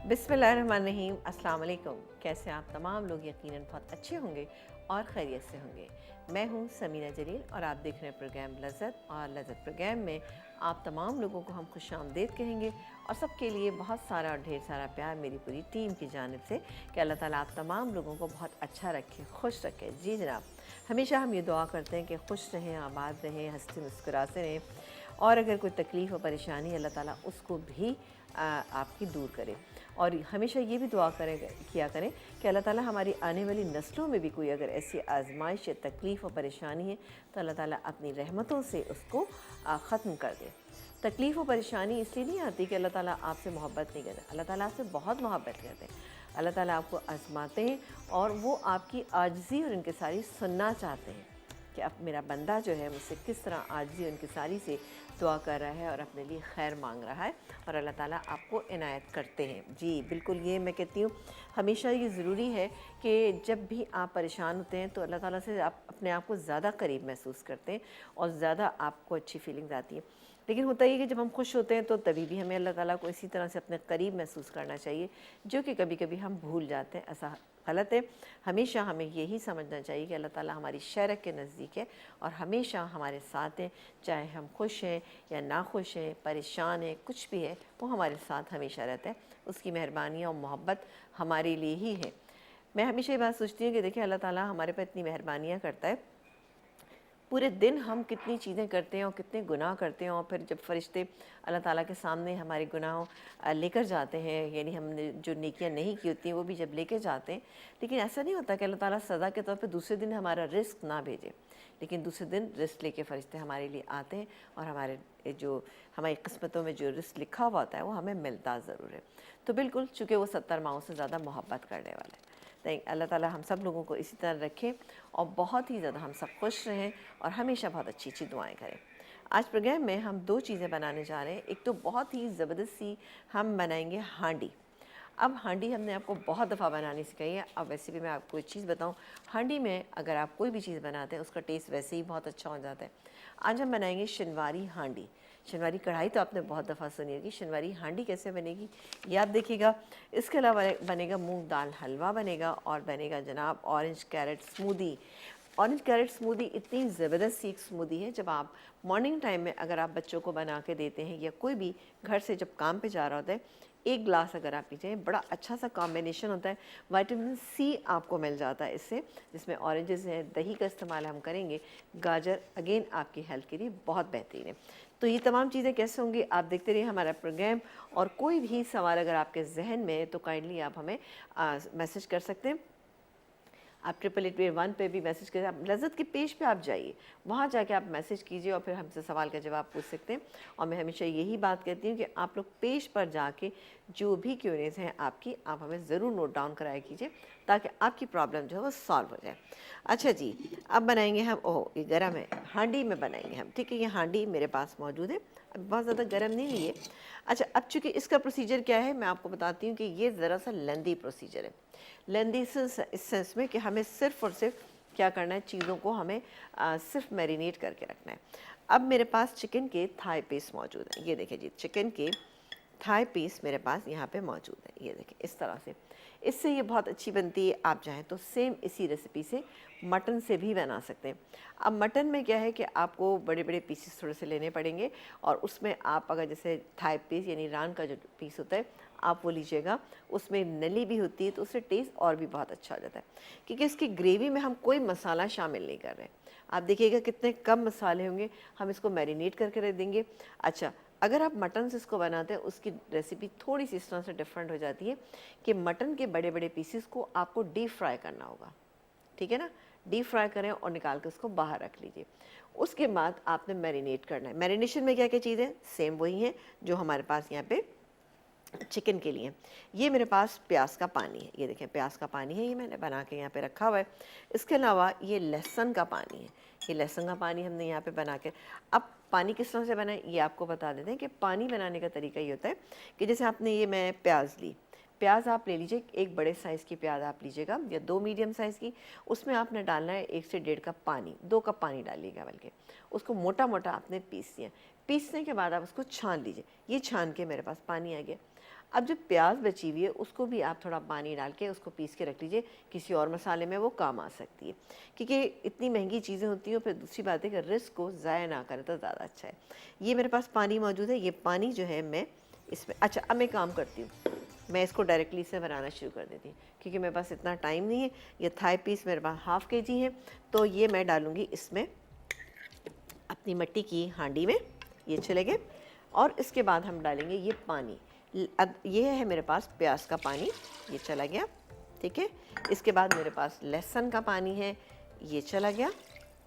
बिस्मिल्लाहिर्रहमानिर्रहीम, अस्सलाम वालेकुम। कैसे आप तमाम लोग यकीनन बहुत अच्छे होंगे और खैरियत से होंगे। मैं हूं समीना जलील और आप देख रहे हैं प्रोग्राम लज़्ज़त। और लज़्ज़त प्रोग्राम में आप तमाम लोगों को हम खुशामदीद कहेंगे और सबके लिए बहुत सारा और ढेर सारा प्यार मेरी पूरी टीम की जानिब से कि अल्लाह ताला आप तमाम लोगों को बहुत अच्छा रखे, खुश रखे। जी जनाब, हमेशा हम ये दुआ करते हैं कि खुश रहें, आबाद रहें, हंसते मुस्कुराते रहें और अगर कोई तकलीफ़ और परेशानी अल्लाह ताला उसको भी आपकी दूर करे। और हमेशा ये भी दुआ किया करें कि अल्लाह ताला हमारी आने वाली नस्लों में भी कोई अगर ऐसी आजमाइश या तकलीफ़ और परेशानी है तो अल्लाह ताला अपनी रहमतों से उसको ख़त्म कर दे। तकलीफ़ और परेशानी इसलिए नहीं आती कि अल्लाह ताला आपसे मोहब्बत नहीं करते, अल्लाह ताला आपसे बहुत मोहब्बत करते हैं। अल्लाह ताला आपको आजमाते हैं और वो आपकी आजिज़ी और इनकिसारी सुनना चाहते हैं कि अब मेरा बंदा जो है मुझसे किस तरह आजिज़ी और इनकिसारी से दुआ कर रहा है और अपने लिए खैर मांग रहा है और अल्लाह ताला आपको इनायत करते हैं। जी बिल्कुल, ये मैं कहती हूँ हमेशा ये ज़रूरी है कि जब भी आप परेशान होते हैं तो अल्लाह ताला से आप अपने आप को ज़्यादा करीब महसूस करते हैं और ज़्यादा आपको अच्छी फीलिंग्स आती है। लेकिन होता ही है कि जब हम खुश होते हैं तो तभी भी हमें अल्लाह ताला को इसी तरह से अपने करीब महसूस करना चाहिए, जो कि कभी कभी हम भूल जाते हैं। ऐसा गलत है। हमेशा हमें यही समझना चाहिए कि अल्लाह ताला हमारी शरक के नज़दीक है और हमेशा हमारे साथ हैं, चाहे हम खुश हैं या ना खुश हैं, परेशान हैं, कुछ भी है, वो हमारे साथ हमेशा रहता है। उसकी मेहरबानी और मोहब्बत हमारे लिए ही है। मैं हमेशा ये बात सोचती हूँ कि देखिए अल्लाह ताला हमारे पर इतनी मेहरबानियाँ करता है, पूरे दिन हम कितनी चीज़ें करते हैं और कितने गुनाह करते हैं और फिर जब फरिश्ते अल्लाह ताला के सामने हमारे गुनाहों लेकर जाते हैं, यानी हमने जो नेकियां नहीं की होती हैं वो भी जब लेकर जाते हैं, लेकिन ऐसा नहीं होता कि अल्लाह ताला सज़ा के तौर पे दूसरे दिन हमारा रिस्क ना भेजे, लेकिन दूसरे दिन रिस्क लेके फरिश्ते हमारे लिए आते हैं और हमारे जो हमारी किस्मतों में जो रिस्क लिखा हुआ होता है वो हमें मिलता ज़रूर है। तो बिल्कुल, चूँकि वो 70 माओं से ज़्यादा मोहब्बत करने वाला है, तो अल्लाह ताला हम सब लोगों को इसी तरह रखे और बहुत ही ज़्यादा हम सब खुश रहें और हमेशा बहुत अच्छी अच्छी दुआएं करें। आज प्रोग्राम में हम दो चीज़ें बनाने जा रहे हैं। एक तो बहुत ही ज़बरदस्त सी हम बनाएंगे हांडी। अब हांडी हमने आपको बहुत दफ़ा बनानी सिखाई है। अब वैसे भी मैं आपको एक चीज़ बताऊं, हांडी में अगर आप कोई भी चीज़ बनाते हैं उसका टेस्ट वैसे ही बहुत अच्छा हो जाता है। आज हम बनाएंगे शनवारी हांडी। शनवारी कढ़ाई तो आपने बहुत दफ़ा सुनी होगी, शनवारी हांडी कैसे बनेगी ये आप देखिएगा। इसके अलावा बनेगा मूंग दाल हलवा बनेगा और बनेगा जनाब orange carrot smoothie. Orange carrot smoothie इतनी ज़बरदस्त सी एक स्मूदी है, जब आप मॉर्निंग टाइम में अगर आप बच्चों को बना के देते हैं या कोई भी घर से जब काम पे जा रहा होता है, एक ग्लास अगर आप पीते हैं, बड़ा अच्छा सा कॉम्बिनेशन होता है। विटामिन सी आपको मिल जाता है इससे, जिसमें ऑरेंजेस हैं, दही का इस्तेमाल हम करेंगे, गाजर अगेन आपकी हेल्थ के लिए बहुत बेहतरीन है। तो ये तमाम चीज़ें कैसे होंगी आप देखते रहिए हमारा प्रोग्राम। और कोई भी सवाल अगर आपके जहन में है तो काइंडली आप हमें मैसेज कर सकते हैं। आप 8881 पे भी मैसेज करें, आप लज़्ज़त के पेज पे आप जाइए, वहाँ जाके आप मैसेज कीजिए और फिर हमसे सवाल का जवाब पूछ सकते हैं। और मैं हमेशा यही बात कहती हूँ कि आप लोग पेज पर जाके जो भी क्यूरीज हैं आपकी, आप हमें ज़रूर नोट डाउन कराया कीजिए ताकि आपकी प्रॉब्लम जो है वो सॉल्व हो जाए। अच्छा जी, अब बनाएंगे हम, ओह ये गर्म है, हांडी में बनाएंगे हम, ठीक है। ये हांडी मेरे पास मौजूद है, अब बहुत ज़्यादा गर्म नहीं ली है। अच्छा, अब चूँकि इसका प्रोसीजर क्या है मैं आपको बताती हूँ कि ये ज़रा सा लेंदी प्रोसीजर है। लेंदी इस सेंस में कि हमें सिर्फ़ और सिर्फ क्या करना है, चीज़ों को हमें सिर्फ मैरिनेट करके रखना है। अब मेरे पास चिकन के थाई पीस मौजूद है, ये देखिए जी, चिकन के थाई पीस मेरे पास यहाँ पे मौजूद है, ये देखिए इस तरह से। इससे ये बहुत अच्छी बनती है। आप चाहें तो सेम इसी रेसिपी से मटन से भी बना सकते हैं। अब मटन में क्या है कि आपको बड़े बड़े पीसेस थोड़े से लेने पड़ेंगे और उसमें आप अगर जैसे थाई पीस यानी रान का जो पीस होता है आप वो लीजिएगा, उसमें नली भी होती है तो उससे टेस्ट और भी बहुत अच्छा हो जाता है, क्योंकि इसकी ग्रेवी में हम कोई मसाला शामिल नहीं कर रहे हैं। आप देखिएगा कितने कम मसाले होंगे, हम इसको मैरिनेट करके रख देंगे। अच्छा, अगर आप मटन से इसको बनाते हैं उसकी रेसिपी थोड़ी सी इस तरह से डिफरेंट हो जाती है कि मटन के बड़े बड़े पीसेस को आपको डीप फ्राई करना होगा, ठीक है ना। डीप फ्राई करें और निकाल के उसको बाहर रख लीजिए। उसके बाद आपने मैरिनेट करना है। मैरिनेशन में क्या क्या चीज़ें सेम वही हैं जो हमारे पास यहाँ पे चिकन के लिए। ये मेरे पास प्याज का पानी है, ये देखें प्याज का पानी है, ये मैंने बना के यहाँ पे रखा हुआ है। इसके अलावा ये लहसुन का पानी है, ये लहसुन का पानी हमने यहाँ पे बना के। अब पानी किस तरह से बनाए ये आपको बता देते हैं कि पानी बनाने का तरीका ये होता है कि जैसे आपने ये मैं प्याज ली, प्याज आप ले लीजिए, एक बड़े साइज़ की प्याज आप लीजिएगा या 2 मीडियम साइज़ की। उसमें आपने डालना है 1 से 1.5 कप पानी, 2 कप पानी डालिएगा बल्कि। उसको मोटा मोटा आपने पीस लिया। पीसने के बाद आप उसको छान लीजिए। ये छान के मेरे पास पानी आ गया। अब जो प्याज बची हुई है उसको भी आप थोड़ा पानी डाल के उसको पीस के रख लीजिए, किसी और मसाले में वो काम आ सकती है, क्योंकि इतनी महंगी चीज़ें होती हैं। फिर दूसरी बात है कि रिस्क को ज़ाया ना करें तो ज़्यादा अच्छा है। ये मेरे पास पानी मौजूद है। ये पानी जो है मैं इसमें, अच्छा अब मैं काम करती हूँ, मैं इसको डायरेक्टली से बनाना शुरू कर देती हूँ, क्योंकि मेरे पास इतना टाइम नहीं है। ये थाई पीस मेरे पास ½ kg है, तो ये मैं डालूँगी इसमें अपनी मिट्टी की हांडी में। ये चले गए। और इसके बाद हम डालेंगे ये पानी। अब ये है मेरे पास प्याज का पानी, ये चला गया, ठीक है। इसके बाद मेरे पास लहसुन का पानी है, ये चला गया,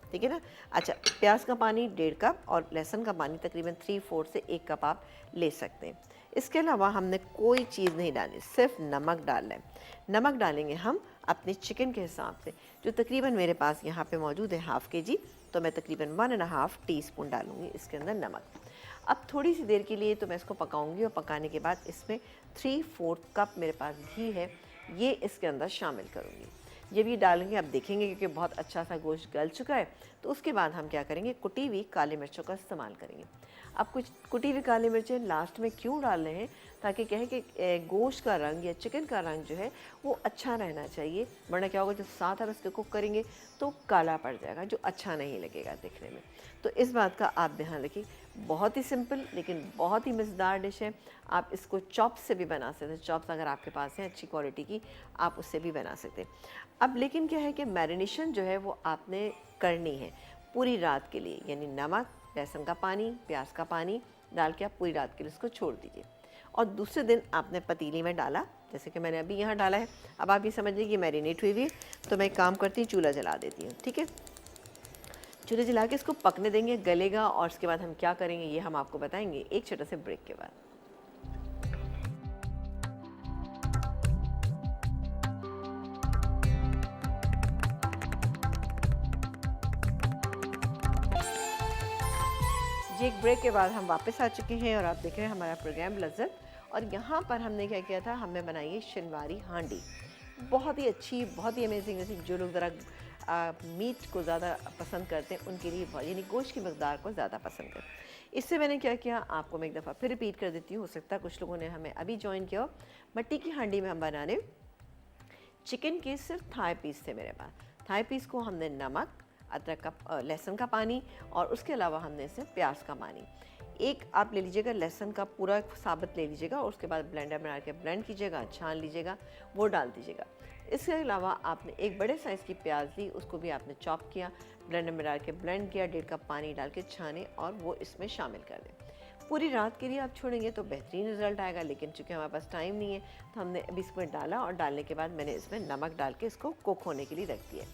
ठीक है ना। अच्छा, प्याज का पानी 1.5 कप और लहसुन का पानी तकरीबन 3/4 से 1 कप आप ले सकते हैं। इसके अलावा हमने कोई चीज़ नहीं डालनी, सिर्फ नमक डालना है। नमक डालेंगे हम अपने चिकन के हिसाब से, जो तकरीबन मेरे पास यहाँ पे मौजूद है ½ kg, तो मैं तकरीबन 1.5 टीस्पून डालूँगी इसके अंदर नमक। अब थोड़ी सी देर के लिए तो मैं इसको पकाऊंगी, और पकाने के बाद इसमें 3/4 कप मेरे पास घी है, ये इसके अंदर शामिल करूँगी। जब ये डालेंगे आप देखेंगे क्योंकि बहुत अच्छा सा गोश्त गल चुका है, तो उसके बाद हम क्या करेंगे, कुटी हुई काली मिर्चों का इस्तेमाल करेंगे। अब कुछ कुटी हुई काली मिर्चें लास्ट में क्यों डाल रहे हैं, ताकि कहें कि गोश्त का रंग या चिकन का रंग जो है वो अच्छा रहना चाहिए, वरना क्या होगा जब साथ आप इसको कुक करेंगे तो काला पड़ जाएगा, जो अच्छा नहीं लगेगा दिखने में। तो इस बात का आप ध्यान रखिए। बहुत ही सिंपल लेकिन बहुत ही मज़ेदार डिश है। आप इसको चॉप्स से भी बना सकते हैं, चॉप्स अगर आपके पास हैं अच्छी क्वालिटी की, आप उससे भी बना सकते हैं। अब लेकिन क्या है कि मैरिनेशन जो है वो आपने करनी है पूरी रात के लिए, यानी नमक, लहसुन का पानी, प्याज का पानी डाल के आप पूरी रात के लिए इसको छोड़ दीजिए। और दूसरे दिन आपने पतीली में डाला, जैसे कि मैंने अभी यहाँ डाला है। अब आप ये समझिए कि मैरिनेट हुई हुई है, तो मैं काम करती हूँ, चूल्हा जला देती हूँ, ठीक है। चूल्हे जला के इसको पकने देंगे, गलेगा, और उसके बाद हम क्या करेंगे ये हम आपको बताएंगे एक छोटे से ब्रेक के बाद। जी, एक ब्रेक के बाद हम वापस आ चुके हैं और आप देख रहे हैं हमारा प्रोग्राम लज़्ज़त। और यहाँ पर हमने क्या किया था, हमने बनाई है शनिवारी हांडी, बहुत ही अच्छी, बहुत ही अमेजिंग। जो लोग ज़रा मीट को ज़्यादा पसंद करते हैं उनके लिए, यानी गोश्त की मकदार को ज़्यादा पसंद करते हैं। इससे मैंने क्या किया, आपको मैं एक दफ़ा फिर रिपीट कर देती हूँ, हो सकता है कुछ लोगों ने हमें अभी ज्वाइन किया हो। मिट्टी की हांडी में हम बनाने चिकन के सिर्फ थाई पीस थे मेरे पास। थाई पीस को हमने नमक, अदरक का, लहसुन का पानी, और उसके अलावा हमने इसे प्याज का पानी, एक आप ले लीजिएगा लहसुन का पूरा साबुत ले लीजिएगा, और उसके बाद ब्लेंडर में डाल के ब्लेंड कीजिएगा, छान लीजिएगा, वो डाल दीजिएगा। इसके अलावा आपने एक बड़े साइज़ की प्याज ली, उसको भी आपने चॉप किया, ब्लेंडर में डाल के ब्लेंड किया, 1.5 कप पानी डाल के छाने और वो इसमें शामिल कर दें। पूरी रात के लिए आप छोड़ेंगे तो बेहतरीन रिजल्ट आएगा, लेकिन चूंकि हमारे पास टाइम नहीं है तो हमने अभी इसमें डाला, और डालने के बाद मैंने इसमें नमक डाल के इसको कुक होने के लिए रख दिया,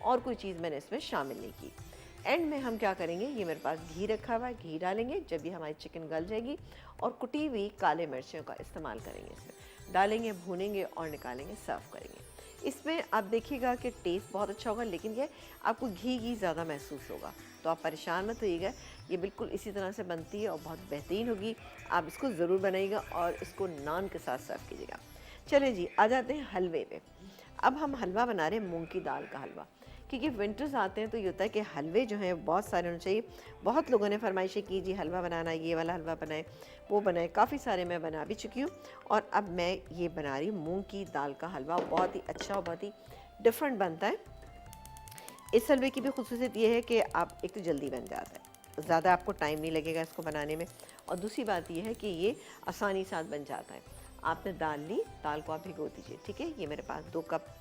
और कोई चीज़ मैंने इसमें शामिल नहीं की। एंड में हम क्या करेंगे, ये मेरे पास घी रखा हुआ है, घी डालेंगे जब ये हमारी चिकन गल जाएगी, और कुटी हुई काले मिर्चों का इस्तेमाल करेंगे, इसमें डालेंगे, भूनेंगे और निकालेंगे, सर्व करेंगे। इसमें आप देखिएगा कि टेस्ट बहुत अच्छा होगा, लेकिन ये आपको घी ज़्यादा महसूस होगा, तो आप परेशान मत होइएगा। ये बिल्कुल इसी तरह से बनती है और बहुत बेहतरीन होगी। आप इसको ज़रूर बनाइएगा और इसको नान के साथ सर्व कीजिएगा। चलिए जी, आ जाते हैं हलवे पे। अब हम हलवा बना रहे हैं मूंग की दाल का हलवा, क्योंकि विंटर्स आते हैं तो ये होता है कि हलवे जो हैं बहुत सारे होने चाहिए। बहुत लोगों ने फरमाइशें की, जी हलवा बनाना, ये वाला हलवा बनाए, वो बनाए, काफ़ी सारे मैं बना भी चुकी हूँ। और अब मैं ये बना रही हूँ मूंग की दाल का हलवा, बहुत ही अच्छा और बहुत ही डिफरेंट बनता है। इस हलवे की भी खुसूसियत ये है कि आप एक तो जल्दी बन जाता है, ज़्यादा आपको टाइम नहीं लगेगा इसको बनाने में, और दूसरी बात ये है कि ये आसानी साथ बन जाता है। आपने दाल ली, दाल को आप भिगो दीजिए, ठीक है। ये मेरे पास 2 कप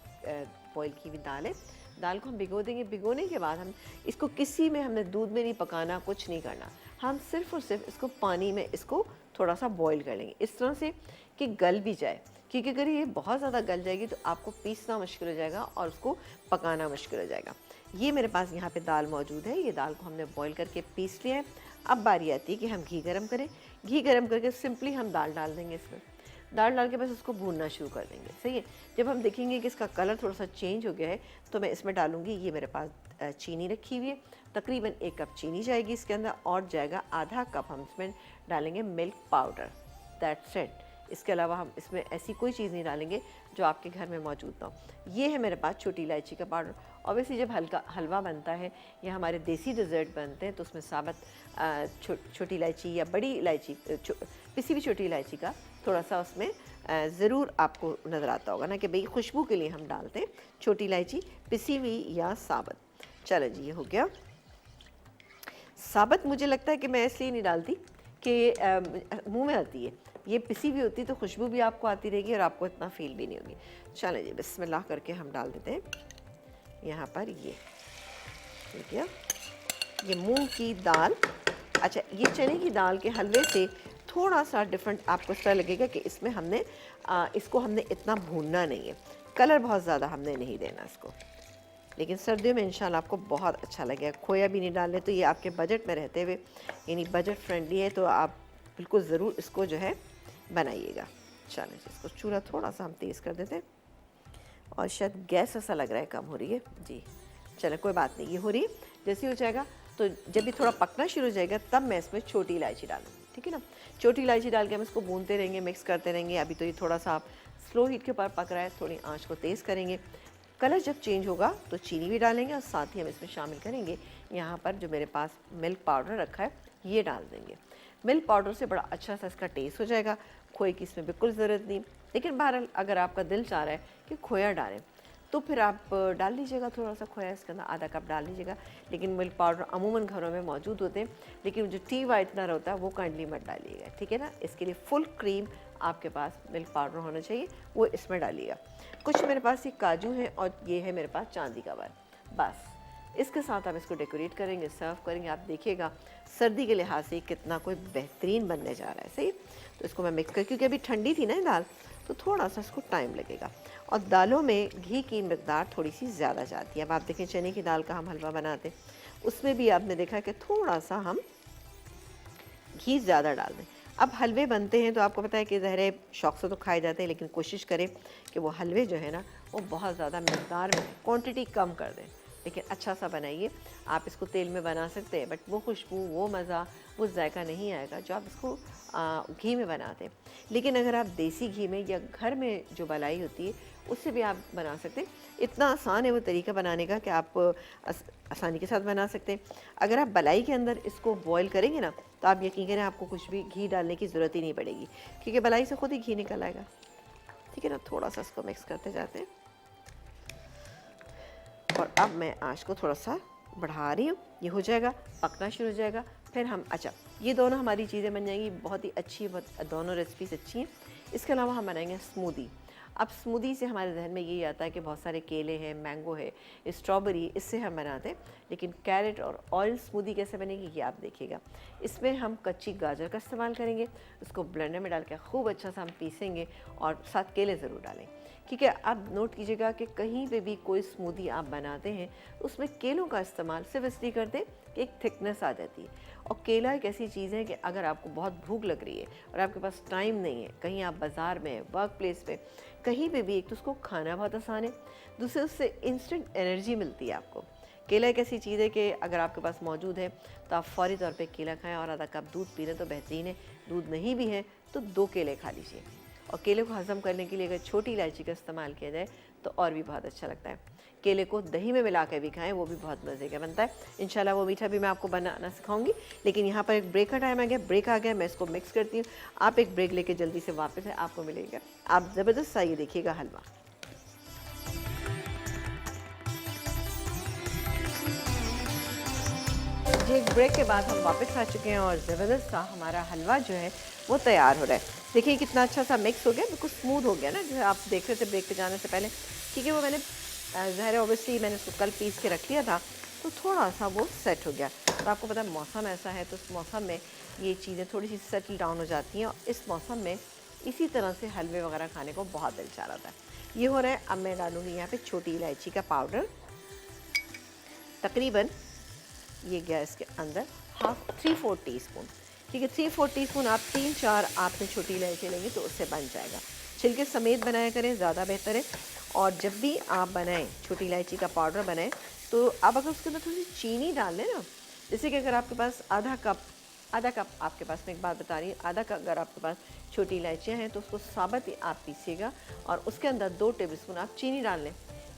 बॉयल की हुई दाल है। दाल को हम भिगो देंगे। भिगोने के बाद हम इसको किसी में, हमने दूध में नहीं पकाना, कुछ नहीं करना, हम सिर्फ़ और सिर्फ इसको पानी में इसको थोड़ा सा बॉईल कर लेंगे, इस तरह से कि गल भी जाए, क्योंकि अगर ये बहुत ज़्यादा गल जाएगी तो आपको पीसना मुश्किल हो जाएगा और उसको पकाना मुश्किल हो जाएगा। ये मेरे पास यहाँ पे दाल मौजूद है, ये दाल को हमने बॉईल करके पीस लिया है। अब बारी आती है कि हम घी गरम करें। घी गरम करके सिंपली हम दाल डाल देंगे इसमें, दाल डाल के बस उसको भूनना शुरू कर देंगे, सही है। जब हम देखेंगे कि इसका कलर थोड़ा सा चेंज हो गया है तो मैं इसमें डालूँगी, ये मेरे पास चीनी रखी हुई है, तकरीबन 1 कप चीनी जाएगी इसके अंदर, और जाएगा ½ कप हम इसमें डालेंगे मिल्क पाउडर। That's it. इसके अलावा हम इसमें ऐसी कोई चीज़ नहीं डालेंगे जो आपके घर में मौजूद ना हो। ये है मेरे पास छोटी इलायची का पाउडर। ऑब्वियसली जब हलवा बनता है या हमारे देसी डिज़र्ट बनते हैं तो उसमें साबुत छोटी इलायची या बड़ी इलायची पिसी हुई छोटी इलायची का थोड़ा सा उसमें ज़रूर आपको नज़र आता होगा ना कि भाई खुशबू के लिए हम डालते हैं छोटी इलायची पिसी हुई या साबुत। चलो जी, ये हो गया साबुत। मुझे लगता है कि मैं इसलिए नहीं डालती कि मुंह में आती है, ये पिसी हुई होती तो खुशबू भी आपको आती रहेगी और आपको इतना फील भी नहीं होगी। चलें जी, बिस्मिल्लाह करके हम डाल देते हैं यहाँ पर ये, ठीक है, ये मूंग की दाल। अच्छा, ये चने की दाल के हलवे से थोड़ा सा डिफरेंट आपको इस तरह लगेगा कि इसमें हमने इसको हमने इतना भूनना नहीं है, कलर बहुत ज़्यादा हमने नहीं देना इसको, लेकिन सर्दियों में इंशाल्लाह आपको बहुत अच्छा लगेगा। खोया भी नहीं डालने, तो ये आपके बजट में रहते हुए, यानी बजट फ्रेंडली है, तो आप बिल्कुल ज़रूर इसको जो है बनाइएगा। चलें, इसको चूल्हा थोड़ा सा हम तेज़ कर देते हैं, और शायद गैस ऐसा लग रहा है कम हो रही है जी। चलें, कोई बात नहीं, ये हो रही है। जैसे हो जाएगा तो जब भी थोड़ा पकना शुरू हो जाएगा तब मैं इसमें छोटी इलायची डालूँगी, ठीक है ना। छोटी इलायची डाल के हम इसको भूनते रहेंगे, मिक्स करते रहेंगे। अभी तो ये थोड़ा सा आप स्लो हीट के ऊपर पक रहा है, थोड़ी आँच को तेज़ करेंगे। कलर जब चेंज होगा तो चीनी भी डालेंगे, और साथ ही हम इसमें शामिल करेंगे यहाँ पर जो मेरे पास मिल्क पाउडर रखा है, ये डाल देंगे। मिल्क पाउडर से बड़ा अच्छा सा इसका टेस्ट हो जाएगा। खोए की इसमें बिल्कुल ज़रूरत नहीं, लेकिन बहरहाल अगर आपका दिल चाह रहा है कि खोया डालें तो फिर आप डाल लीजिएगा थोड़ा सा खोया, इसके अंदर आधा कप डाल लीजिएगा। लेकिन मिल्क पाउडर अमूमन घरों में मौजूद होते हैं, लेकिन जो टी वाइटनर होता है वो काइंडली मत डालिएगा, ठीक है ना। इसके लिए फुल क्रीम आपके पास मिल्क पाउडर होना चाहिए, वो इसमें डालिएगा। कुछ मेरे पास ये काजू है और ये है मेरे पास चांदी का बार, बस इसके साथ आप इसको डेकोरेट करेंगे, सर्व करेंगे। आप देखिएगा सर्दी के लिहाज से कितना कोई बेहतरीन बनने जा रहा है। सही, तो इसको मैं मिक्स कर, क्योंकि अभी ठंडी थी ना दाल, तो थोड़ा सा इसको टाइम लगेगा। और दालों में घी की मकदार थोड़ी सी ज़्यादा जाती है। अब आप देखें चने की दाल का हम हलवा बनाते हैं, उसमें भी आपने देखा कि थोड़ा सा हम घी ज़्यादा डाल दें। अब हलवे बनते हैं तो आपको पता है कि ज़हरे शौक़ से तो खाए जाते हैं, लेकिन कोशिश करें कि वो हलवे जो है ना वो बहुत ज़्यादा मकदार में, क्वांटिटी कम कर दें, लेकिन अच्छा सा बनाइए। आप इसको तेल में बना सकते हैं, बट वो खुशबू, वो मज़ा, वो जायका नहीं आएगा जो आप इसको घी में बनाते हैं। लेकिन अगर आप देसी घी में या घर में जो मलाई होती है उससे भी आप बना सकते हैं। इतना आसान है वो तरीका बनाने का कि आप आसानी के साथ बना सकते हैं। अगर आप मलाई के अंदर इसको बॉईल करेंगे ना तो आप यकीन करें आपको कुछ भी घी डालने की ज़रूरत ही नहीं पड़ेगी, क्योंकि मलाई से खुद ही घी निकल आएगा, ठीक है ना। थोड़ा सा इसको मिक्स करते जाते हैं, और अब मैं आँच को थोड़ा सा बढ़ा रही हूँ। ये हो जाएगा, पकना शुरू हो जाएगा, फिर हम, अच्छा, ये दोनों हमारी चीज़ें बन जाएंगी, बहुत ही अच्छी, दोनों रेसिपीज़ अच्छी हैं। इसके अलावा हम बनाएंगे स्मूदी। अब स्मूदी से हमारे जहन में यही आता है कि बहुत सारे केले हैं, मैंगो है, स्ट्रॉबेरी, इससे हम बनाते हैं। लेकिन कैरेट और ऑरेंज स्मूदी कैसे बनेगी ये आप देखिएगा। इसमें हम कच्ची गाजर का इस्तेमाल करेंगे, उसको ब्लेंडर में डाल के खूब अच्छा सा हम पीसेंगे, और साथ केले ज़रूर डालें, ठीक है। आप नोट कीजिएगा कि कहीं पे भी कोई स्मूदी आप बनाते हैं उसमें केलों का इस्तेमाल सिर्फ इसलिए करते हैं कि एक थिकनेस आ जाती है। और केला एक ऐसी चीज़ है कि अगर आपको बहुत भूख लग रही है और आपके पास टाइम नहीं है, कहीं आप बाज़ार में, वर्क प्लेस पे, कहीं पे भी, एक तो उसको खाना बहुत आसान है, दूसरे उससे इंस्टेंट एनर्जी मिलती है आपको। केला एक ऐसी चीज़ है कि अगर आपके पास मौजूद है तो आप फ़ौरी तौर पे केला खाएं, और आधा कप दूध पी लें तो बेहतरीन है। दूध नहीं भी है तो 2 केले खा लीजिए। और केले को हज़म करने के लिए अगर छोटी इलायची का इस्तेमाल किया जाए तो और भी बहुत अच्छा लगता है। केले को दही में मिला के भी खाएं, वो भी बहुत मज़े का बनता है। इंशाल्लाह वो मीठा भी मैं आपको बनाना सिखाऊंगी। लेकिन यहाँ पर एक ब्रेक का टाइम आ गया, ब्रेक आ गया, मैं इसको मिक्स करती हूँ। आप एक ब्रेक लेके जल्दी से वापस है, आपको मिलेगा। आप ज़बरदस्त सा ये देखिएगा हलवा। जी, एक ब्रेक के बाद हम वापस आ चुके हैं, और ज़बरदस्त सा हमारा हलवा जो है वो तैयार हो रहा है। देखिए कितना अच्छा सा मिक्स हो गया, बिल्कुल स्मूथ हो गया ना, जैसे आप देख रहे थे ब्रेक पे जाने से पहले, क्योंकि वो मैंने ज़ाहिर है ऑब्वियसली मैंने उसको कल पीस के रख लिया था, तो थोड़ा सा वो सेट हो गया। और आपको पता है मौसम ऐसा है, तो इस मौसम में ये चीज़ें थोड़ी सी सेटल डाउन हो जाती हैं, और इस मौसम में इसी तरह से हलवे वगैरह खाने को बहुत दिल चाह रहा था। ये हो रहा है। अब मैं डालूँगी यहाँ पर छोटी इलायची का पाउडर, तकरीबन ये गया इसके अंदर 3/4 टीस्पून, ठीक है। 3/4 टीस्पून, आप 3-4 आपने छोटी इलायची लेंगे तो उससे बन जाएगा। छिलके समेत बनाया करें, ज़्यादा बेहतर है। और जब भी आप बनाएं, छोटी इलायची का पाउडर बनाएं, तो आप अगर उसके अंदर थोड़ी सी चीनी डाल लें ना, जैसे कि अगर आपके पास आधा कप आधा कप आपके पास, मैं एक बात बता रही हूँ, आधा कप अगर आपके पास छोटी इलायचियाँ हैं तो उसको साबुत ही आप पीसिएगा और उसके अंदर 2 टेबलस्पून आप चीनी डाल लें।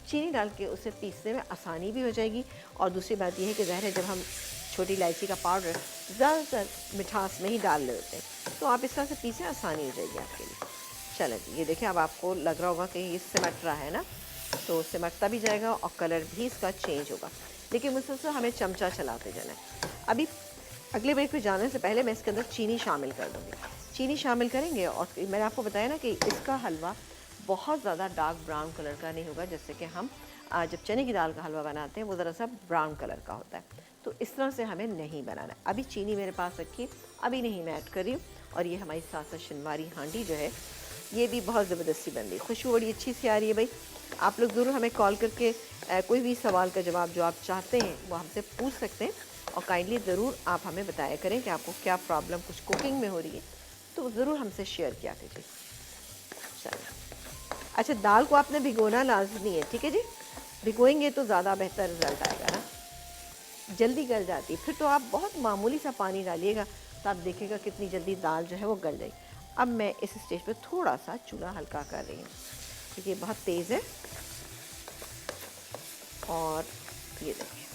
चीनी डाल के उसे पीसने में आसानी भी हो जाएगी। और दूसरी बात यह है कि ज़ाहिर है जब हम छोटी इलायची का पाउडर ज़्यादातर मिठास में ही डाल रहे होते हैं, तो आप इस तरह से पीसें, आसानी हो जाएगी आपके लिए। चलें जी, ये देखिए अब आपको लग रहा होगा कि ये सिमट रहा है ना, तो सिमटता भी जाएगा और कलर भी इसका चेंज होगा, लेकिन मुसलसल हमें चमचा चलाते जाना है। अभी अगले ब्रेक पे जाने से पहले मैं इसके अंदर चीनी शामिल कर दूँगी। चीनी शामिल करेंगे और मैंने आपको बताया ना कि इसका हलवा बहुत ज़्यादा डार्क ब्राउन कलर का नहीं होगा, जैसे कि हम जब चने की दाल का हलवा बनाते हैं वो ज़रा सा ब्राउन कलर का होता है, तो इस तरह से हमें नहीं बनाना है। अभी चीनी मेरे पास रखी, अभी नहीं मैं ऐड कर रही हूँ। और ये हमारी सासा शनवारी हांडी जो है ये भी बहुत ज़बरदस्ती बन रही है, खुशबू बड़ी अच्छी सी आ रही है। भाई आप लोग ज़रूर हमें कॉल करके कोई भी सवाल का जवाब जो आप चाहते हैं वो हमसे पूछ सकते हैं और काइंडली ज़रूर आप हमें बताया करें कि आपको क्या प्रॉब्लम कुछ कुकिंग में हो रही है, तो ज़रूर हमसे शेयर किया कीजिए। चलिए, अच्छा दाल को आपने भिगोना लाजमी है, ठीक है जी, भिगोएंगे तो ज़्यादा बेहतर रिजल्ट आएगा ना, जल्दी गल जाती है। फिर तो आप बहुत मामूली सा पानी डालिएगा तो आप देखिएगा कितनी जल्दी दाल जो है वो गल जाएगी। अब मैं इस स्टेज पे थोड़ा सा चूल्हा हल्का कर रही हूँ क्योंकि बहुत तेज़ है। और ये देखिए,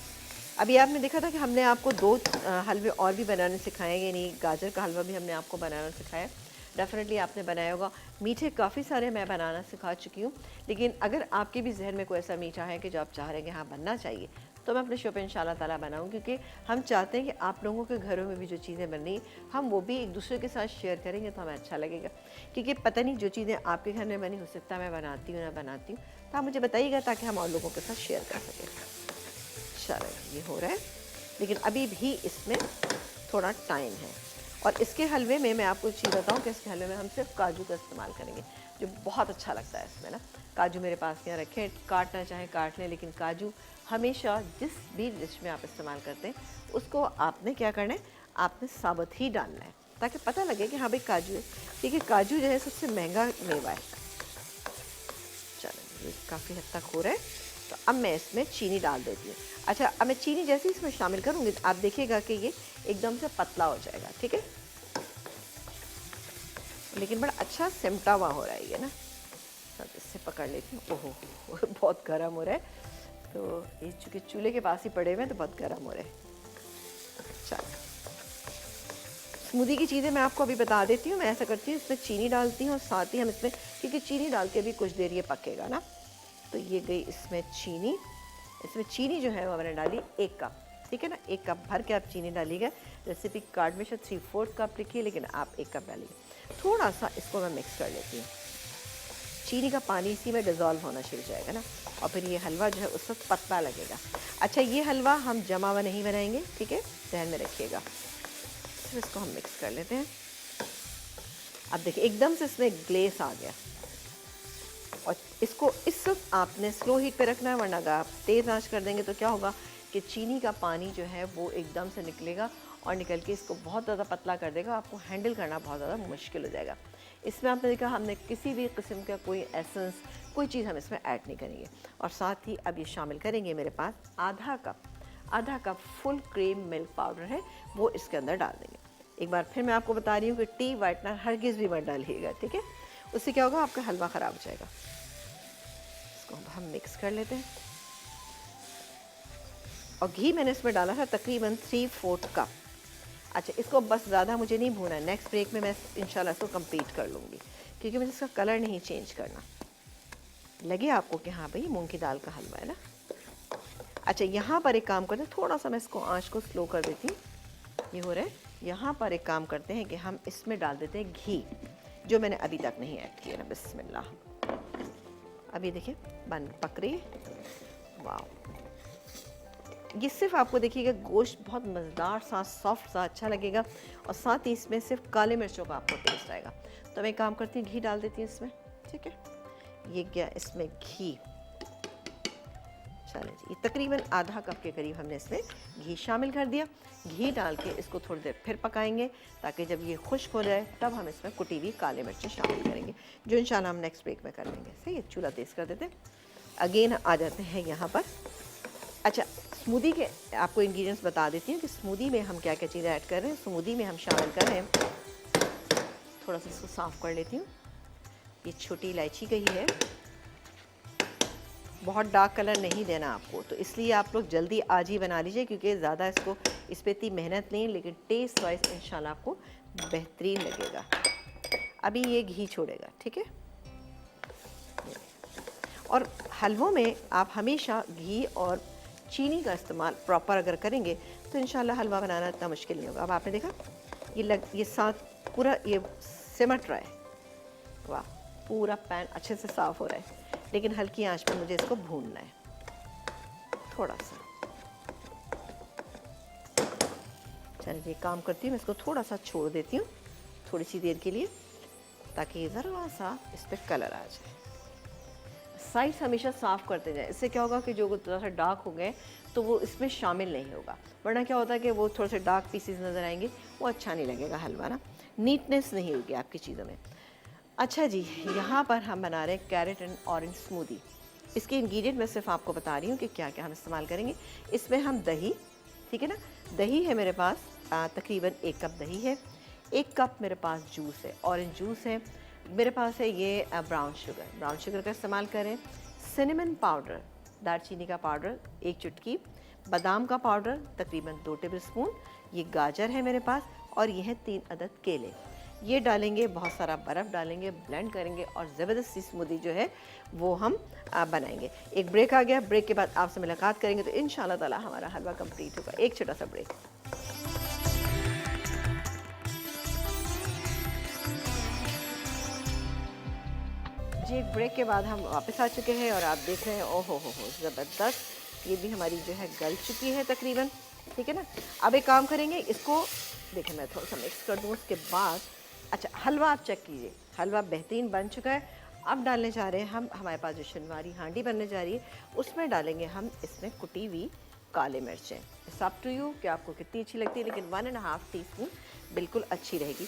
अभी आपने देखा था कि हमने आपको 2 हलवे और भी बनाने सिखाए, यानी गाजर का हलवा भी हमने आपको बनाना सिखाया। डेफ़िनेटली आपने बनाया होगा। मीठे काफ़ी सारे मैं बनाना सिखा चुकी हूँ, लेकिन अगर आपके भी जहन में कोई ऐसा मीठा है कि जो आप चाह रहे हैं कि हाँ बनना चाहिए, तो मैं अपने शो पे इंशाल्लाह ताला बनाऊँ, क्योंकि हम चाहते हैं कि आप लोगों के घरों में भी जो चीज़ें बन रही हैं हम वो भी एक दूसरे के साथ शेयर करेंगे तो हमें अच्छा लगेगा। क्योंकि पता नहीं जो चीज़ें आपके घर में बनी, हो सकता है मैं बनाती हूँ ना बनाती हूँ, तो आप मुझे बताइएगा ताकि हम और लोगों के साथ शेयर कर सकें। चलो ये हो रहा है, लेकिन अभी भी इसमें थोड़ा टाइम है। और इसके हलवे में मैं आपको एक चीज़ बताऊँ कि इसके हलवे में हम सिर्फ काजू का इस्तेमाल करेंगे, जो बहुत अच्छा लगता है इसमें ना। काजू मेरे पास यहाँ रखें, काटना चाहें काट लें, लेकिन काजू हमेशा जिस भी डिश में आप इस्तेमाल करते हैं उसको आपने क्या करना है, आपने साबुत ही डालना है ताकि पता लगे कि हाँ भाई काजू है, क्योंकि काजू जो है सबसे महंगा मेवा है। चलो ये काफ़ी हद तक हो रहा है, तो अब मैं इसमें चीनी डाल देती हूँ। अच्छा, अब मैं चीनी जैसे ही इसमें शामिल करूँगी आप देखिएगा कि ये एकदम से पतला हो जाएगा, ठीक है, लेकिन बड़ा अच्छा सिमटा हुआ हो रहा है ये ना। अब इससे पकड़ लेती हूँ। ओहो बहुत गर्म हो रहा है, तो ये चूँकि चूल्हे के पास ही पड़े हुए हैं तो बहुत गर्म हो रहे हैं। चलो, स्मूदी की चीज़ें मैं आपको अभी बता देती हूँ। मैं ऐसा करती हूँ, इसमें चीनी डालती हूँ और साथ ही हम इसमें, क्योंकि चीनी डाल के भी कुछ देर ये पकेगा ना, तो ये गई इसमें चीनी। इसमें चीनी जो है वो मैंने डाली 1 कप, ठीक है ना, 1 कप भर के आप चीनी डालिएगा। रेसिपी कार्ड में शायद 3/4 कप लिखी है, लेकिन आप 1 कप डालिए। थोड़ा सा इसको मैं मिक्स कर लेती हूँ, चीनी का पानी इसी में डिज़ोल्व होना शुरू हो जाएगा ना, और फिर ये हलवा जो है उस वक्त पतला लगेगा। अच्छा, ये हलवा हम जमा हुआ नहीं बनाएंगे, ठीक है, ध्यान में रखिएगा। फिर इसको हम मिक्स कर लेते हैं। अब देखिए एकदम से इसमें ग्लेस आ गया, और इसको इस वक्त आपने स्लो हीट पे रखना है, वरना अगर आप तेज़ आंच कर देंगे तो क्या होगा कि चीनी का पानी जो है वो एकदम से निकलेगा और निकल के इसको बहुत ज़्यादा पतला कर देगा, आपको हैंडल करना बहुत ज़्यादा मुश्किल हो जाएगा। इसमें आपने देखा हमने किसी भी किस्म का कोई एसेंस, कोई चीज़ हम इसमें ऐड नहीं करेंगे। और साथ ही अब ये शामिल करेंगे, मेरे पास आधा cup full cream milk powder है, वो इसके अंदर डाल देंगे। एक बार फिर मैं आपको बता रही हूँ कि टी वाइटनर हरगिज़ भी मत डालिएगा, ठीक है, उससे क्या होगा, आपका हलवा ख़राब हो जाएगा। इसको हम मिक्स कर लेते हैं। और घी मैंने इसमें डाला था तकरीबन 3/4 कप। अच्छा, इसको बस ज़्यादा मुझे नहीं भूना है, नेक्स्ट ब्रेक में मैं इंशाल्लाह इसको कंप्लीट कर लूँगी, क्योंकि मुझे इसका कलर नहीं चेंज करना। लगे आपको कि हाँ भाई मूंग की दाल का हलवा है ना। अच्छा, यहाँ पर एक काम करते हैं, थोड़ा सा मैं इसको आँच को स्लो कर देती हूँ। ये हो रहा है, यहाँ पर एक काम करते हैं कि हम इसमें डाल देते हैं घी, जो मैंने अभी तक नहीं ऐड किया ना। बिस्मिल्लाह, अभी देखिए बन पक रही है। वाह, ये सिर्फ आपको देखिएगा गोश्त बहुत मज़ेदार सा, सॉफ्ट सा अच्छा लगेगा, और साथ ही इसमें सिर्फ काले मिर्चों का आपको टेस्ट आएगा। तो मैं एक काम करती हूँ, घी डाल देती हूँ इसमें, ठीक है। ये गया इसमें घी। चलें जी, ये तकरीबन आधा कप के करीब हमने इसमें घी शामिल कर दिया। घी डाल के इसको थोड़ी देर फिर पकाएंगे, ताकि जब ये खुश्क हो जाए तब हम इसमें कुटी हुई काले मिर्चें शामिल करेंगे, जो इंशाल्लाह हम नेक्स्ट ब्रेक में कर लेंगे। सही है, चूल्हा तेज़ कर देते हैं। अगेन आ जाते हैं यहाँ पर। अच्छा, स्मूदी के आपको इंग्रेडिएंट्स बता देती हूँ कि स्मूदी में हम क्या क्या चीज़ें ऐड कर रहे हैं। स्मूदी में हम शामिल कर रहे हैं, थोड़ा सा इसको साफ़ कर लेती हूँ। ये छोटी इलायची गई है, बहुत डार्क कलर नहीं देना आपको, तो इसलिए आप लोग जल्दी आज ही बना लीजिए, क्योंकि ज़्यादा इसको इस पर इतनी मेहनत नहीं, लेकिन टेस्ट वाइज इंशाल्लाह आपको बेहतरीन लगेगा। अभी ये घी छोड़ेगा, ठीक है। और हलवों में आप हमेशा घी और चीनी का इस्तेमाल प्रॉपर अगर करेंगे तो इंशाल्लाह हलवा बनाना इतना मुश्किल नहीं होगा। अब आपने देखा ये साथ पूरा ये सिमट रहा है, वाह, पूरा पैन अच्छे से साफ़ हो रहा है, लेकिन हल्की आंच पर मुझे इसको भूनना है थोड़ा सा। चलिए ये काम करती हूँ, मैं इसको थोड़ा सा छोड़ देती हूँ थोड़ी सी देर के लिए, ताकि ज़रा सा इस पर कलर आ जाए। साइड्स हमेशा साफ़ करते जाए, इससे क्या होगा कि जो थोड़ा सा डार्क हो गए तो वो इसमें शामिल नहीं होगा, वरना क्या होता है कि वो थोड़े से डार्क पीसेस नज़र आएंगे, वो अच्छा नहीं लगेगा हलवा ना, नीटनेस नहीं होगी आपकी चीज़ों में। अच्छा जी, यहाँ पर हम बना रहे हैं कैरेट एंड ऑरेंज स्मूदी। इसके इंग्रेडिएंट मैं सिर्फ आपको बता रही हूँ कि क्या क्या हम इस्तेमाल करेंगे। इसमें हम दही, ठीक है ना, दही है मेरे पास तकरीबन 1 कप दही है, 1 कप मेरे पास जूस है, ऑरेंज जूस है, मेरे पास है ये ब्राउन शुगर का इस्तेमाल करें, सिनेमन पाउडर, दालचीनी का पाउडर 1 चुटकी, बादाम का पाउडर तकरीबन 2 टेबल स्पून, ये गाजर है मेरे पास, और ये है 3 अदद केले। ये डालेंगे, बहुत सारा बर्फ़ डालेंगे, ब्लेंड करेंगे और ज़बरदस्ती स्मूदी जो है वो हम बनाएंगे। एक ब्रेक आ गया, ब्रेक के बाद आपसे मुलाकात करेंगे तो इंशाल्लाह ताला हमारा हलवा कंप्लीट होगा। एक छोटा सा ब्रेक। जी, एक ब्रेक के बाद हम वापस आ चुके हैं और आप देख रहे हैं, ओहो हो ज़बरदस्त, ये भी हमारी जो है गल चुकी है तकरीबन, ठीक है ना। अब एक काम करेंगे, इसको देखिए मैं थोड़ा सा मिक्स कर दूँ, उसके बाद अच्छा हलवा आप चेक कीजिए, हलवा बेहतरीन बन चुका है। अब डालने जा रहे हैं हम, हमारे पास जो शनवारी हांडी बनने जा रही है उसमें डालेंगे हम इसमें कुटी हुई काले मिर्चें। इट्स अप टू यू कि आपको कितनी अच्छी लगती है, लेकिन 1.5 टीस्पून बिल्कुल अच्छी रहेगी।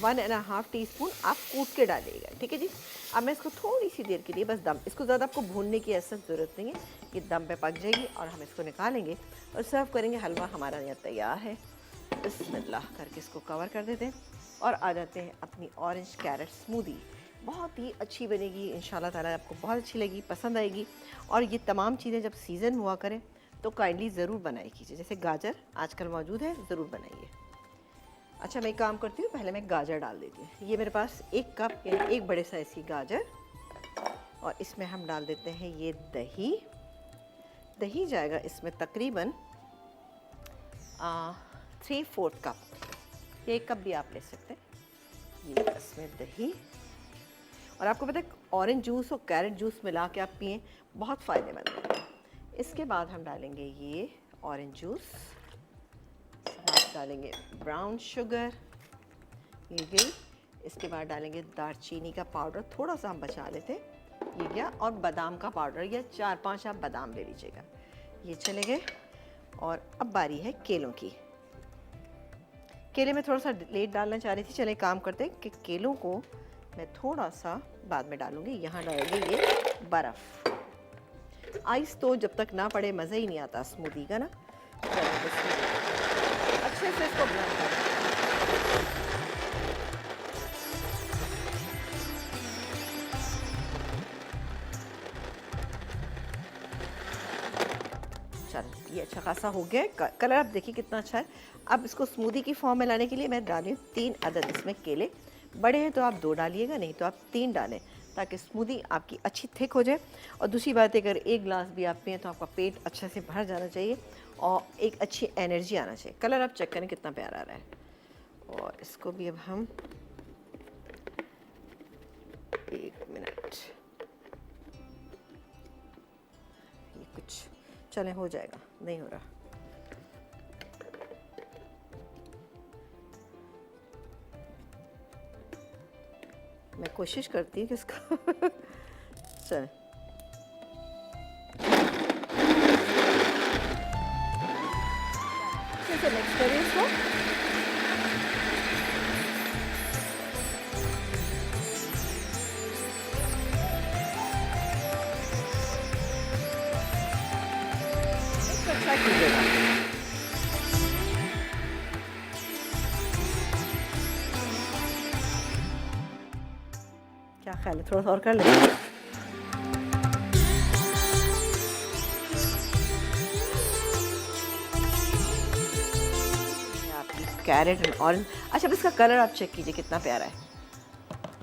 1.5 टीस्पून आप कूट के डालिएगा, ठीक है जी। अब मैं इसको थोड़ी सी देर के लिए बस दम, इसको ज़्यादा आपको भूनने की ऐसा ज़रूरत नहीं है, ये दम पे पक जाएगी और हम इसको निकालेंगे और सर्व करेंगे। हलवा हमारा यहाँ तैयार है, बिस्मिल्लाह करके इसको कवर कर देते हैं और आ जाते हैं अपनी ऑरेंज कैरेट स्मूदी। बहुत ही अच्छी बनेगी इंशाल्लाह ताला, आपको बहुत अच्छी लगी, पसंद आएगी। और ये तमाम चीज़ें जब सीज़न हुआ करें तो काइंडली ज़रूर बनाई कीजिए, जैसे गाजर आजकल मौजूद है, ज़रूर बनाइए। अच्छा मैं एक काम करती हूँ, पहले मैं गाजर डाल देती हूँ। ये मेरे पास 1 कप यानी 1 बड़े साइज़ की गाजर, और इसमें हम डाल देते हैं ये दही। दही जाएगा इसमें तकरीबन 3/4 कप, ये 1 कप भी आप ले सकते हैं। ये इसमें दही, और आपको पता है ऑरेंज जूस और कैरेट जूस मिला के आप पिएँ, बहुत फ़ायदेमंद है। इसके बाद हम डालेंगे ये ऑरेंज जूस, डालेंगे ब्राउन शुगर, ये गई। इसके बाद डालेंगे दालचीनी का पाउडर, थोड़ा सा हम बचा लेते, ये गया। और बादाम का पाउडर, या 4-5 आप बादाम ले लीजिएगा, ये चले गए। और अब बारी है केलों की। केले में थोड़ा सा लेट डालना चाह रही थी, चले काम करते हैं कि केलों को मैं थोड़ा सा बाद में डालूंगी। यहाँ डालेंगे ये बर्फ़, आइस तो जब तक ना पड़े मज़ा ही नहीं आता स्मूदी का ना। अच्छे से इसको ब्लेंड करें। चलो ये अच्छा खासा हो गया, कलर आप देखिए कितना अच्छा है। अब इसको स्मूदी की फॉर्म में लाने के लिए मैं डाली 3 अदद इसमें केले। बड़े हैं तो आप 2 डालिएगा, नहीं तो आप 3 डालें, ताकि स्मूदी आपकी अच्छी थिक हो जाए। और दूसरी बात है, अगर 1 गिलास भी आप पिएँ तो आपका पेट अच्छे से भर जाना चाहिए और एक अच्छी एनर्जी आना चाहिए। कलर आप चेक करें कितना प्यारा आ रहा है। और इसको भी अब हम 1 मिनट, ये कुछ चले हो जाएगा, नहीं हो रहा। मैं कोशिश करती हूँ कि इसका चल कैसे मिक्स करिए इसको। अच्छा क्या कीजिएगा? क्या ख्याल है, थोड़ा सा और कर लें? आपकी कैरेट एंड ऑरेंज। अच्छा, अब इसका कलर आप चेक कीजिए कितना प्यारा है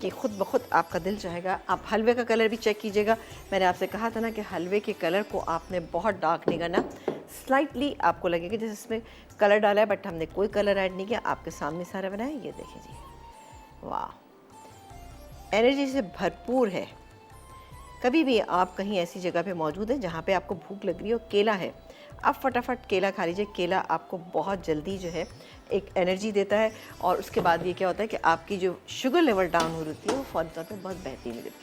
कि खुद ब खुद आपका दिल चाहेगा। आप हलवे का कलर भी चेक कीजिएगा। मैंने आपसे कहा था ना कि हलवे के कलर को आपने बहुत डार्क नहीं करना, स्लाइटली आपको लगेगा जैसे इसमें कलर डाला है, बट हमने कोई कलर ऐड नहीं किया। आपके सामने सारा बनाया, ये देखिए जी, वाह, एनर्जी से भरपूर है। कभी भी आप कहीं ऐसी जगह पे मौजूद हैं जहाँ पे आपको भूख लग रही हो, केला है, आप फटाफट केला खा लीजिए। केला आपको बहुत जल्दी जो है एक एनर्जी देता है, और उसके बाद ये क्या होता है कि आपकी जो शुगर लेवल डाउन हो रही है वो फौरन तौर पर बहुत बेहतरीन होती है।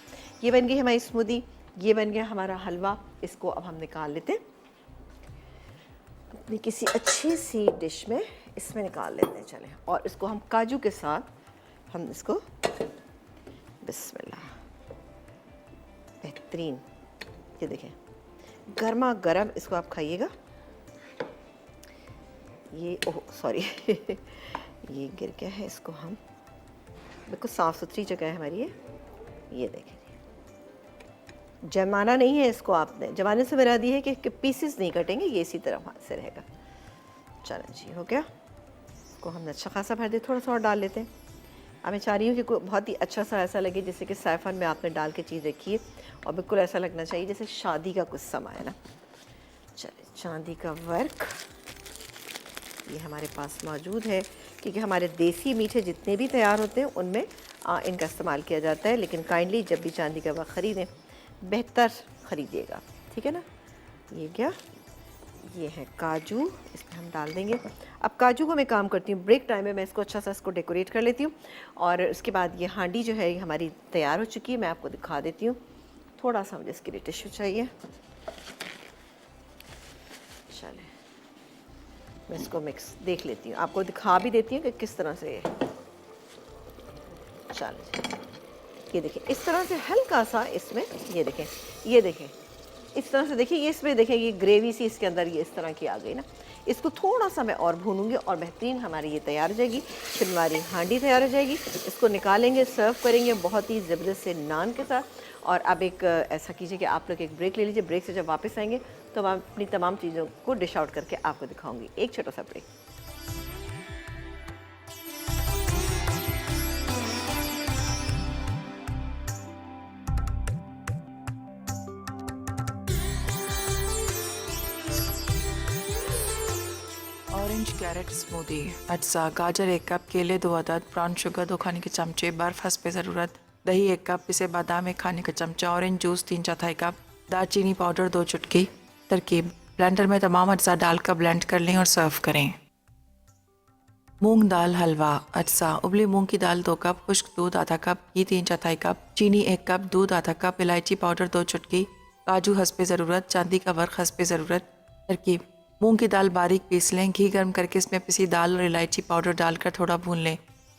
ये बन गई हमारी स्मूदी, ये बन गया हमारा हलवा। इसको अब हम निकाल लेते हैं अपनी किसी अच्छी सी डिश में, इसमें निकाल लेते हैं। चलें, और इसको हम काजू के साथ हम इसको, बिस्मिल्लाह, बेहतरीन, ये देखें गर्मा गर्म इसको आप खाइएगा। ये ओह सॉरी ये गिर गया है, इसको हम, बिल्कुल साफ़ सुथरी जगह है हमारी ये देखें, जमाना नहीं है इसको, आपने जमाने से बना दी है कि पीसेस नहीं कटेंगे, ये इसी तरह हाथ से रहेगा। चलो जी, हो गया। इसको हमने अच्छा खासा भर दिया, थोड़ा सा और डाल लेते हैं। अब मैं चाह रही हूँ कि कोई बहुत ही अच्छा सा ऐसा लगे जैसे कि सैफन में आपने डाल के चीज़ रखी है, और बिल्कुल ऐसा लगना चाहिए जैसे शादी का कुछ समय है ना। चलिए, चांदी का वर्क ये हमारे पास मौजूद है, क्योंकि हमारे देसी मीठे जितने भी तैयार होते हैं उनमें इनका इस्तेमाल किया जाता है। लेकिन काइंडली जब भी चांदी का वर्क ख़रीदें, बेहतर ख़रीदिएगा, ठीक है ना। ये क्या, ये है काजू, इसमें हम डाल देंगे। अब काजू को मैं काम करती हूँ, ब्रेक टाइम में मैं इसको अच्छा सा इसको डेकोरेट कर लेती हूँ, और उसके बाद ये हांडी जो है हमारी तैयार हो चुकी है, मैं आपको दिखा देती हूँ। थोड़ा सा मुझे इसके लिए टिश्यू चाहिए। चले, मैं इसको मिक्स देख लेती हूँ, आपको दिखा भी देती हूँ कि किस तरह से। चलो, ये देखें, इस तरह से हल्का सा इसमें, ये देखें, ये देखें, इस तरह से देखिए, ये इसमें देखें, ये ग्रेवी सी इसके अंदर ये इस तरह की आ गई ना। इसको थोड़ा सा मैं और भूनूंगी और बेहतरीन हमारी ये तैयार हो जाएगी, फिर हमारी हांडी तैयार हो जाएगी। इसको निकालेंगे, सर्व करेंगे बहुत ही ज़बरदस्त से नान के साथ। और अब एक ऐसा कीजिए कि आप लोग एक ब्रेक ले लीजिए, ब्रेक से जब वापस आएंगे तो मैं अपनी तमाम चीज़ों को डिश आउट करके आपको दिखाऊँगी। एक छोटा सा ब्रेक। ऑरेंज कैरेट स्मूदी, अज्जा, गाजर 1 कप, केले 2 अदद, ब्राउन शुगर 2 खाने के चमचे, बर्फ़ हस्ब ज़रूरत, दही 1 कप, पिसे बादाम 1 खाने का चमचा, ऑरेंज जूस 3/4 कप, दालचीनी पाउडर 2 चुटकी। तरकीब, ब्लेंडर में तमाम अज्जा डालकर ब्लेंड कर लें और सर्व करें। मूंग दाल हलवा, अज्जा, उबली मूंग की दाल 2 कप, खुश्क दूध आधा कप, घी 3/4 कप, चीनी 1 कप, दूध आधा कप, इलायची पाउडर 2 चुटकी, काजू हस्ब ज़रूरत, चांदी का वर्क हस्ब ज़रूरत। तरकीब, मूंग की दाल बारीक पीस लें, घी गर्म करके इसमें पिसी दाल और इलायची पाउडर डालकर थोड़ा भून लें।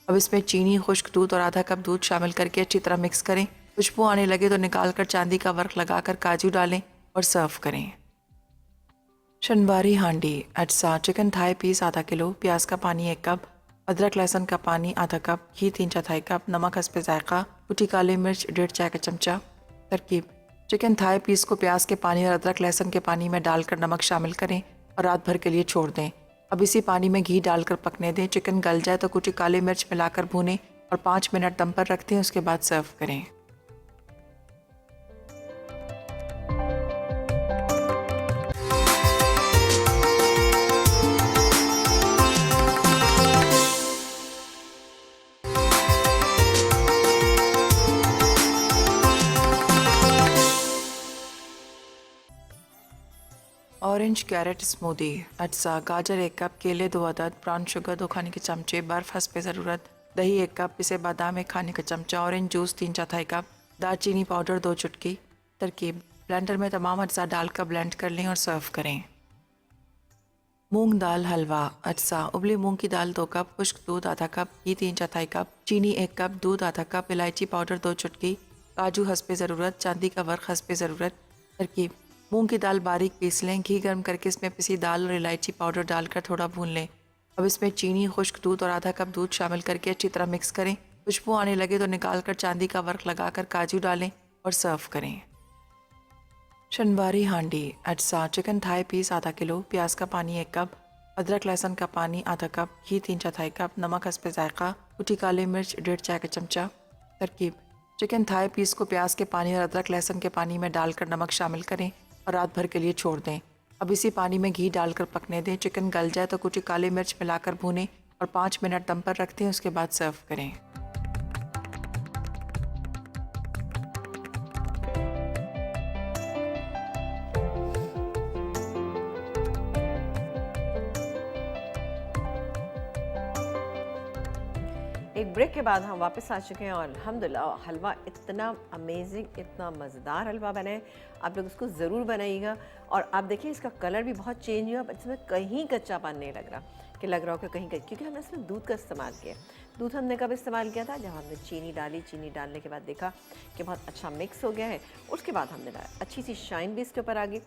अब इसमें चीनी, खुश्क दूध और आधा कप दूध शामिल करके अच्छी तरह मिक्स करें। खुशबू आने लगे तो निकाल कर चांदी का वर्क लगाकर काजू डालें और सर्व करें। शनबारी हांडी, अज्जा, चिकन थाई पीस आधा किलो, प्याज का पानी 1 कप, अदरक लहसुन का पानी आधा कप, घी 3/4 कप, नमक हस्ब ज़ायक़ा, कुटी काली मिर्च 1.5 चाय का चमचा। तरकीब, चिकन थाई पीस को प्याज के पानी और अदरक लहसुन के पानी में डालकर नमक शामिल करें और रात भर के लिए छोड़ दें। अब इसी पानी में घी डालकर पकने दें। चिकन गल जाए तो कुटी काली मिर्च मिलाकर भूनें और 5 मिनट दम पर रख दें, उसके बाद सर्व करें। ऑरेंज कैरेट स्मूदी, अज्जा, गाजर 1 कप, केले 2 अदद, ब्राउन शुगर 2 खाने के चमचे, बर्फ़ हस्ब ज़रूरत, दही 1 कप, पिसे बादाम 1 खाने का चमचा, ऑरेंज जूस 3/4 कप, दालचीनी पाउडर 2 चुटकी। तरकीब, ब्लेंडर में तमाम अज्जा डालकर ब्लेंड कर लें और सर्व करें। मूंग दाल हलवा, अज्जा, उबली मूंग की दाल 2 कप, खुश्क दूध आधा कप, घी 3/4 कप, चीनी 1 कप, दूध आधा कप, इलायची पाउडर 2 चुटकी, काजू हस्ब ज़रूरत, चांदी का वर्क हस्ब ज़रूरत। तरकीब, मूंग की दाल बारीक पीस लें। घी गर्म करके इसमें पिसी दाल और इलायची पाउडर डालकर थोड़ा भून लें। अब इसमें चीनी, खुश्क दूध और आधा कप दूध शामिल करके अच्छी तरह मिक्स करें। खुशबू आने लगे तो निकाल कर चांदी का वर्क लगाकर काजू डालें और सर्व करें। शनवारी हांडी अज्जा चिकन थाई पीस आधा किलो, प्याज का पानी 1 कप, अदरक लहसुन का पानी आधा कप, घी 3/4 कप, नमक हस्बे जायका, कुटी काली मिर्च 1.5 चाय का चमचा। तरकीब: चिकन थाई पीस को प्याज के पानी और अदरक लहसुन के पानी में डालकर नमक शामिल करें और रात भर के लिए छोड़ दें। अब इसी पानी में घी डालकर पकने दें। चिकन गल जाए तो कुटी काली मिर्च मिलाकर भूनें और 5 मिनट दम पर रख दें। उसके बाद सर्व करें। एक ब्रेक के बाद हम वापस आ चुके हैं और अल्हम्दुलिल्लाह हलवा इतना अमेजिंग, इतना मज़ेदार हलवा बना है। आप लोग इसको ज़रूर बनाइएगा। और आप देखिए इसका कलर भी बहुत चेंज हुआ, बट इसमें कहीं कच्चापन नहीं लग रहा कि लग रहा हो कि कहीं क्योंकि हमने इसमें दूध का इस्तेमाल किया। दूध हमने कब इस्तेमाल किया था? जब हमने चीनी डाली। चीनी डालने के बाद देखा कि बहुत अच्छा मिक्स हो गया है। उसके बाद हमने डाला, अच्छी सी शाइन भी इसके ऊपर आ गई।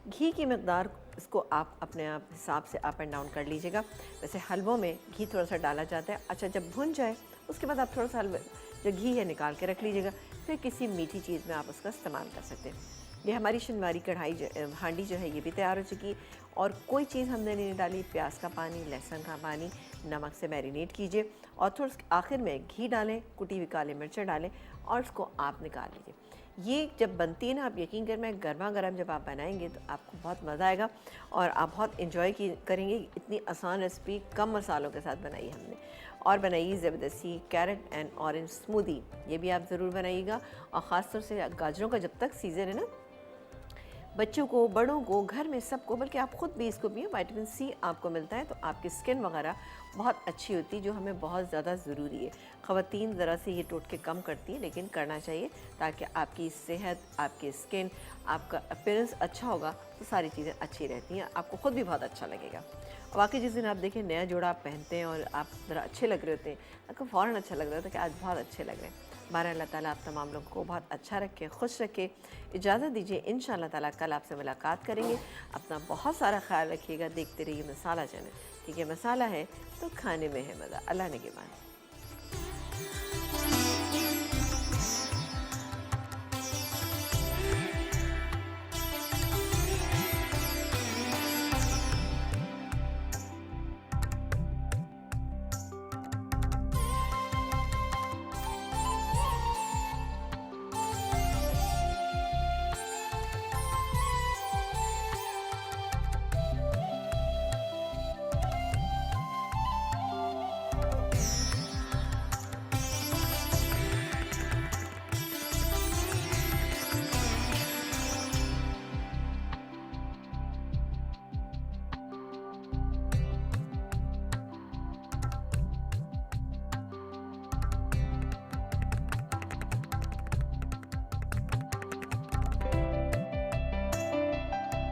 घी की मकदार इसको आप अपने आप हिसाब से अप एंड डाउन कर लीजिएगा। वैसे हलवों में घी थोड़ा सा डाला जाता है। अच्छा, जब भुन जाए उसके बाद आप थोड़ा सा हलवे जो घी है निकाल के रख लीजिएगा। फिर किसी मीठी चीज़ में आप उसका इस्तेमाल कर सकते हैं। ये हमारी शनवारी कढ़ाई हांडी जो है ये भी तैयार हो चुकी है और कोई चीज़ हमने नहीं डाली। प्याज का पानी, लहसुन का पानी, नमक से मैरिनेट कीजिए और थोड़ा आखिर में घी डालें, कुटी हुई काली मिर्चें डालें और उसको आप निकाल लीजिए। ये जब बनती है ना, आप यकीन करें, मैं गर्मा गर्म जब आप बनाएंगे तो आपको बहुत मज़ा आएगा और आप बहुत इंजॉय करेंगे। इतनी आसान रेसिपी कम मसालों के साथ बनाई हमने। और बनाइए ज़बरदस्ती कैरेट एंड ऑरेंज स्मूदी, ये भी आप ज़रूर बनाइएगा। और ख़ास तौर से गाजरों का जब तक सीज़न है ना, बच्चों को, बड़ों को, घर में सबको, बल्कि आप ख़ुद भी इसको पिए। विटामिन सी आपको मिलता है तो आपकी स्किन वगैरह बहुत अच्छी होती है, जो हमें बहुत ज़्यादा ज़रूरी है। ख़वातीन ज़रा से ये टोटके कम करती हैं, लेकिन करना चाहिए ताकि आपकी सेहत, आपकी स्किन, आपका अपीयरेंस अच्छा होगा तो सारी चीज़ें अच्छी रहती हैं, आपको ख़ुद भी बहुत अच्छा लगेगा। वाकई जिस दिन आप देखें नया जोड़ा आप पहनते हैं और आप ज़रा अच्छे लग रहे होते हैं, आपको फ़ौरन अच्छा लग रहा होता है कि आज बहुत अच्छे लग रहे हैं। हमारा अल्लाह ताला आप तमाम लोगों को बहुत अच्छा रखे, खुश रखे। इजाज़त दीजिए, इंशाअल्लाह ताला कल आपसे मुलाकात करेंगे। अपना बहुत सारा ख्याल रखिएगा। देखते रहिए मसाला चैनल, क्योंकि मसाला है तो खाने में है मज़ा। अल्लाह ने के बाद।